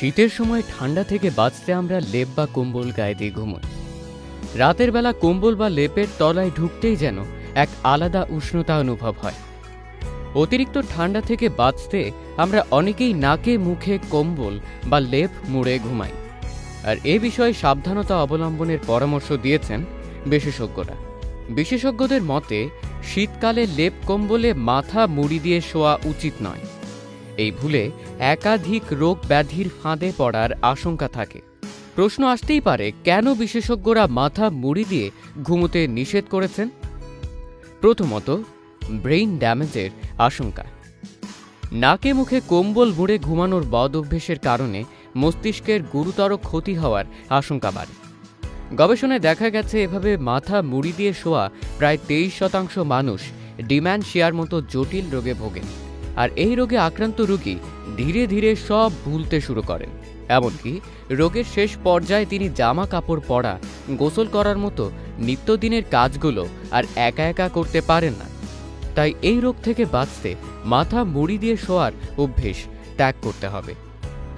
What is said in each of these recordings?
শীতের সময় ঠান্ডা থেকে বাঁচতে আমরা লেপ বা কম্বল গায়ে দিয়ে ঘুমোই। রাতের বেলা কম্বল বা লেপের তলায় ঢুকতেই যেন এক আলাদা উষ্ণতা অনুভব হয়। অতিরিক্ত ঠান্ডা থেকে বাঁচতে আমরা অনেকেই নাকে মুখে কম্বল বা লেপ মুড়ে ঘুমাই। আর এ বিষয়ে সাবধানতা অবলম্বনের পরামর্শ দিয়েছেন বিশেষজ্ঞরা। বিশেষজ্ঞদের মতে শীতকালে লেপ কম্বলে মাথা মুড়ি দিয়ে শোয়া উচিত নয়। এই ভুলে একাধিক রোগ ব্যাধির ফাঁদে পড়ার আশঙ্কা থাকে। প্রশ্ন আসতেই পারে, কেন বিশেষজ্ঞরা মাথা মুড়ি দিয়ে ঘুমোতে নিষেধ করেছেন? প্রথমত, ব্রেইন ড্যামেজের আশঙ্কা। নাকে মুখে কম্বল মুড়ে ঘুমানোর বদ অভ্যেসের কারণে মস্তিষ্কের গুরুতর ক্ষতি হওয়ার আশঙ্কা বাড়ে। গবেষণায় দেখা গেছে, এভাবে মাথা মুড়ি দিয়ে শোয়া প্রায় 23% মানুষ ডিমেনশিয়ার মতো জটিল রোগে ভোগেন। আর এই রোগে আক্রান্ত রোগী ধীরে ধীরে সব ভুলতে শুরু করেন। এমনকি রোগের শেষ পর্যায়ে তিনি জামা কাপড় পরা, গোসল করার মতো নিত্যদিনের কাজগুলো আর একা একা করতে পারেন না। তাই এই রোগ থেকে বাঁচতে মাথা মুড়ি দিয়ে শোয়ার অভ্যেস ত্যাগ করতে হবে।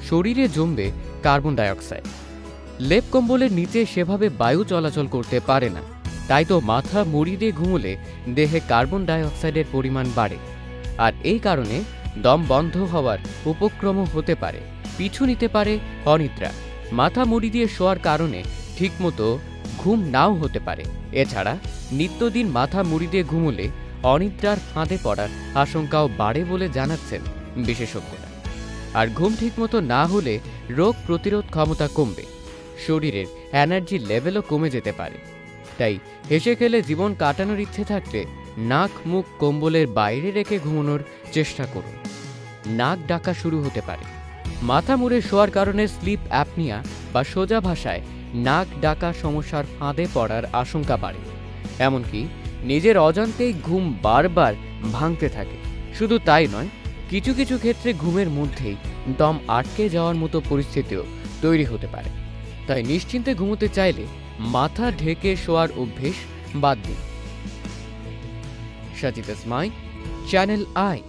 শরীরে জমবে কার্বন ডাইঅক্সাইড। লেপ কম্বলের নিচে সেভাবে বায়ু চলাচল করতে পারে না। তাই তো মাথা মুড়ি দিয়ে ঘুমোলে দেহে কার্বন ডাইঅক্সাইডের পরিমাণ বাড়ে। আর এই কারণে দম বন্ধ হওয়ার উপক্রমও হতে পারে, পিছু নিতে পারে অনিদ্রা। মাথা মুড়ি দিয়ে শোয়ার কারণে ঠিকমতো ঘুম নাও হতে পারে। এছাড়া নিত্যদিন মাথা মুড়ি দিয়ে ঘুমোলে অনিদ্রার ফাঁদে পড়ার আশঙ্কাও বাড়ে বলে জানাচ্ছেন বিশেষজ্ঞরা। আর ঘুম ঠিকমতো না হলে রোগ প্রতিরোধ ক্ষমতা কমবে, শরীরের এনার্জি লেভেলও কমে যেতে পারে। তাই হেসে খেলে জীবন কাটানোর ইচ্ছে থাকলে নাক মুখ কম্বলের বাইরে রেখে ঘুমানোর চেষ্টা করুন। নাক ডাকা শুরু হতে পারে। মাথা মুড়ে শোয়ার কারণে স্লিপ অ্যাপনিয়া বা সোজা ভাষায় নাক ডাকা সমস্যার ফাঁদে পড়ার আশঙ্কা বাড়ে। এমনকি নিজের অজান্তেই ঘুম বারবার ভাঙতে থাকে। শুধু তাই নয়, কিছু কিছু ক্ষেত্রে ঘুমের মধ্যেই দম আটকে যাওয়ার মতো পরিস্থিতিও তৈরি হতে পারে। তাই নিশ্চিন্তে ঘুমোতে চাইলে মাথা ঢেকে শোয়ার অভ্যেস বাদ দিন। Sajid Ismail, channel I.